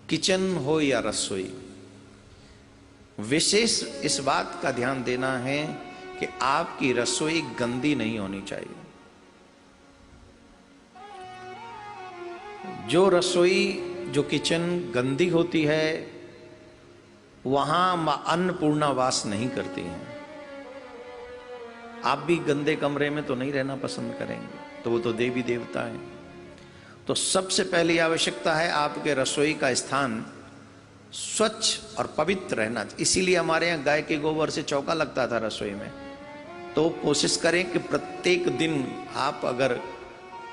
Kitchen हो या रसोई, विशेष इस बात का ध्यान देना है कि आपकी रसोई गंदी नहीं होनी चाहिए। जो रसोई, जो किचन गंदी होती है, वहां मां अन्नपूर्णा वास नहीं करती हैं। आप भी गंदे कमरे में तो नहीं रहना पसंद करेंगे, तो वो तो देवी देवता है। तो सबसे पहली आवश्यकता है आपके रसोई का स्थान स्वच्छ और पवित्र रहना। इसीलिए हमारे यहाँ गाय के गोबर से चौका लगता था रसोई में। तो कोशिश करें कि प्रत्येक दिन आप अगर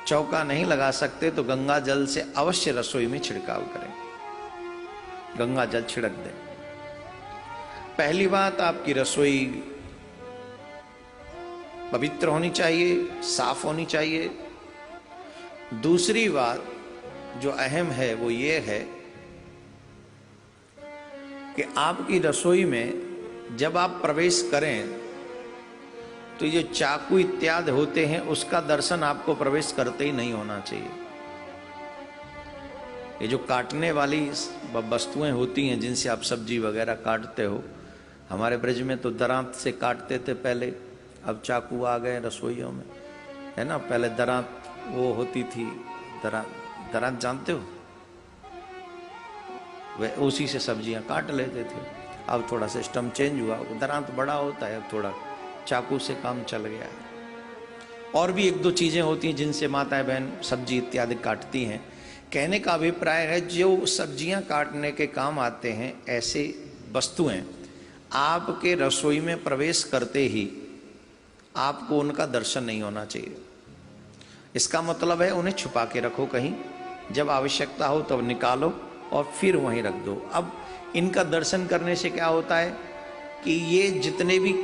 चौका नहीं लगा सकते तो गंगा जल से अवश्य रसोई में छिड़काव करें, गंगा जल छिड़क दें। पहली बात, आपकी रसोई पवित्र होनी चाहिए, साफ होनी चाहिए। दूसरी बात जो अहम है वो ये है कि आपकी रसोई में जब आप प्रवेश करें तो ये चाकू इत्यादि होते हैं उसका दर्शन आपको प्रवेश करते ही नहीं होना चाहिए। ये जो काटने वाली वस्तुएं होती हैं जिनसे आप सब्जी वगैरह काटते हो, हमारे ब्रज में तो दरांत से काटते थे पहले, अब चाकू आ गए रसोइयों में, है ना। पहले दरांत वो होती थी, दरांत जानते हो, वे उसी से सब्जियां काट लेते थे। अब थोड़ा सिस्टम चेंज हुआ, दरांत बड़ा होता है, अब थोड़ा चाकू से काम चल गया है। और भी एक दो चीजें होती हैं जिनसे माताएं बहन सब्जी इत्यादि काटती हैं। कहने का अभिप्राय है जो सब्जियां काटने के काम आते हैं, ऐसे वस्तुएं आपके रसोई में प्रवेश करते ही आपको उनका दर्शन नहीं होना चाहिए। इसका मतलब है उन्हें छुपा के रखो कहीं, जब आवश्यकता हो तब निकालो और फिर वहीं रख दो। अब इनका दर्शन करने से क्या होता है कि ये जितने भी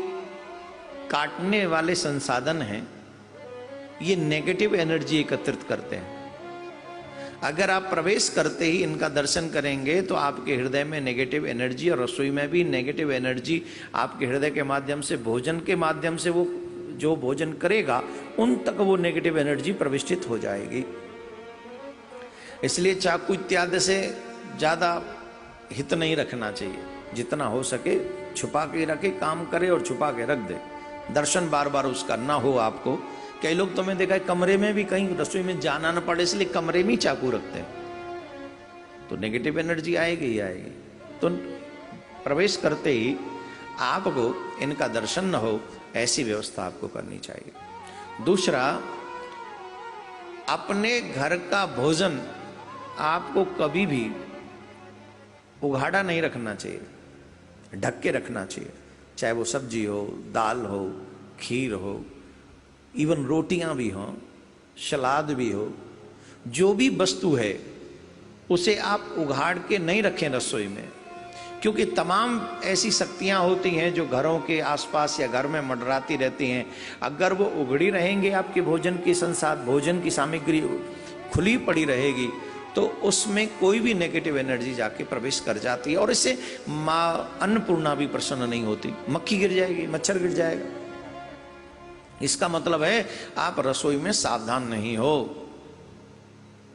काटने वाले संसाधन हैं ये नेगेटिव एनर्जी एकत्रित करते हैं। अगर आप प्रवेश करते ही इनका दर्शन करेंगे तो आपके हृदय में नेगेटिव एनर्जी, और रसोई में भी नेगेटिव एनर्जी आपके हृदय के माध्यम से, भोजन के माध्यम से, वो जो भोजन करेगा उन तक वो नेगेटिव एनर्जी प्रविष्टित हो जाएगी। इसलिए चाकू इत्यादि से ज्यादा हित नहीं रखना चाहिए, जितना हो सके छुपा के रखे, काम करे और छुपा के रख दे, दर्शन बार बार उसका ना हो आपको। कई लोग तो मैं देखा है कमरे में भी, कहीं रसोई में जाना ना पड़े इसलिए कमरे में ही चाकू रखते हैं, तो नेगेटिव एनर्जी आएगी ही आएगी। तो प्रवेश करते ही आपको इनका दर्शन न हो, ऐसी व्यवस्था आपको करनी चाहिए। दूसरा, अपने घर का भोजन आपको कभी भी उघाड़ा नहीं रखना चाहिए, ढक के रखना चाहिए। चाहे वो सब्जी हो, दाल हो, खीर हो, इवन रोटियां भी हों, सलाद भी हो, जो भी वस्तु है उसे आप उघाड़ के नहीं रखें रसोई में, क्योंकि तमाम ऐसी शक्तियां होती हैं जो घरों के आसपास या घर में मंडराती रहती हैं। अगर वो उघड़ी रहेंगे, आपके भोजन की भोजन की सामग्री खुली पड़ी रहेगी तो उसमें कोई भी नेगेटिव एनर्जी जाके प्रवेश कर जाती है, और इससे माँ अन्नपूर्णा भी प्रसन्न नहीं होती, मक्खी गिर जाएगी, मच्छर गिर जाएगा। इसका मतलब है आप रसोई में सावधान नहीं हो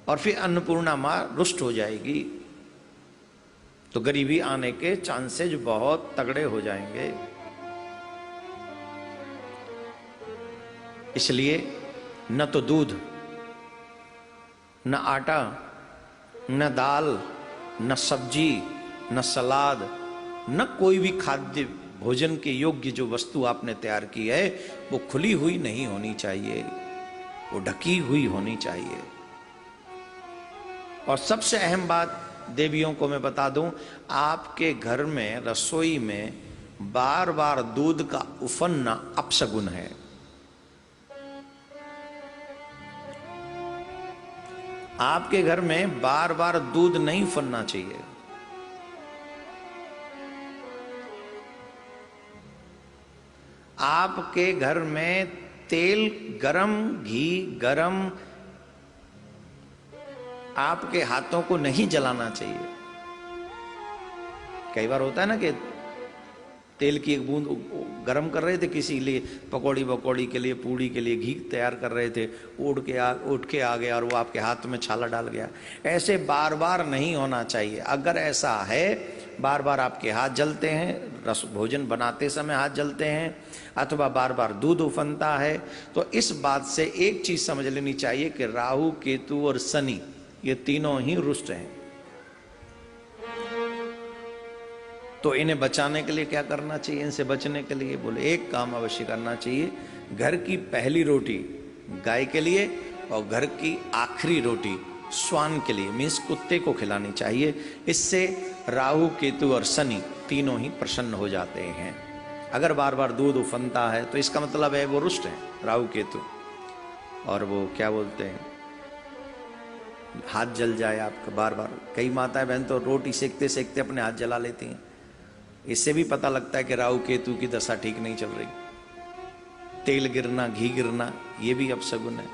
और फिर अन्नपूर्णा माँ रुष्ट हो जाएगी, तो गरीबी आने के चांसेस बहुत तगड़े हो जाएंगे। इसलिए न तो दूध, न आटा, न दाल, न सब्जी, न सलाद, न कोई भी खाद्य भोजन के योग्य जो वस्तु आपने तैयार की है वो खुली हुई नहीं होनी चाहिए, वो ढकी हुई होनी चाहिए। और सबसे अहम बात देवियों को मैं बता दूं, आपके घर में रसोई में बार बार दूध का उफनना अपशगुन है। आपके घर में बार बार दूध नहीं उफनना चाहिए। आपके घर में तेल गरम, घी गरम आपके हाथों को नहीं जलाना चाहिए। कई बार होता है ना कि तेल की एक बूंद गरम कर रहे थे किसी लिए, पकौड़ी वकौड़ी के लिए, पूड़ी के लिए घी तैयार कर रहे थे, उठ के आ गया और वो आपके हाथ में छाला डाल गया। ऐसे बार बार नहीं होना चाहिए। अगर ऐसा है बार बार आपके हाथ जलते हैं, रस भोजन बनाते समय हाथ जलते हैं, अथवा बार बार दूध उफनता है, तो इस बात से एक चीज समझ लेनी चाहिए कि राहु केतु और शनि ये तीनों ही रुष्ट हैं। तो इन्हें बचाने के लिए क्या करना चाहिए? इनसे बचने के लिए बोले एक काम अवश्य करना चाहिए, घर की पहली रोटी गाय के लिए और घर की आखिरी रोटी श्वान के लिए मीन्स कुत्ते को खिलानी चाहिए। इससे राहु केतु और शनि तीनों ही प्रसन्न हो जाते हैं। अगर बार बार दूध उफनता है तो इसका मतलब है वो रुष्ट है, राहु केतु। और वो क्या बोलते हैं, हाथ जल जाए आपका बार बार। कई माताएं बहन तो रोटी सेकते सेकते अपने हाथ जला लेती हैं। इससे भी पता लगता है कि राहु केतु की दशा ठीक नहीं चल रही। तेल गिरना, घी गिरना, ये भी अपशगुन है।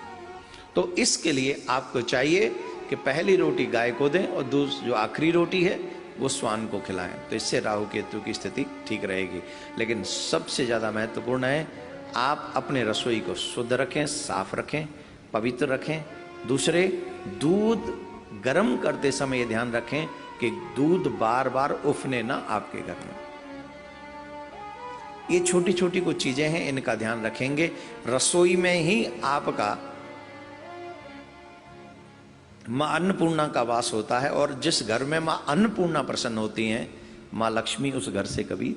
तो इसके लिए आपको चाहिए कि पहली रोटी गाय को दें और जो आखिरी रोटी है वो श्वान को खिलाएं। तो इससे राहु केतु की स्थिति ठीक रहेगी। लेकिन सबसे ज्यादा महत्वपूर्ण है आप अपने रसोई को शुद्ध रखें, साफ रखें, पवित्र रखें। दूसरे, दूध गर्म करते समय ये ध्यान रखें कि दूध बार बार उफने ना आपके घर में। ये छोटी छोटी कुछ चीजें हैं, इनका ध्यान रखेंगे। रसोई में ही आपका मां अन्नपूर्णा का वास होता है, और जिस घर में मां अन्नपूर्णा प्रसन्न होती हैं, मां लक्ष्मी उस घर से कभी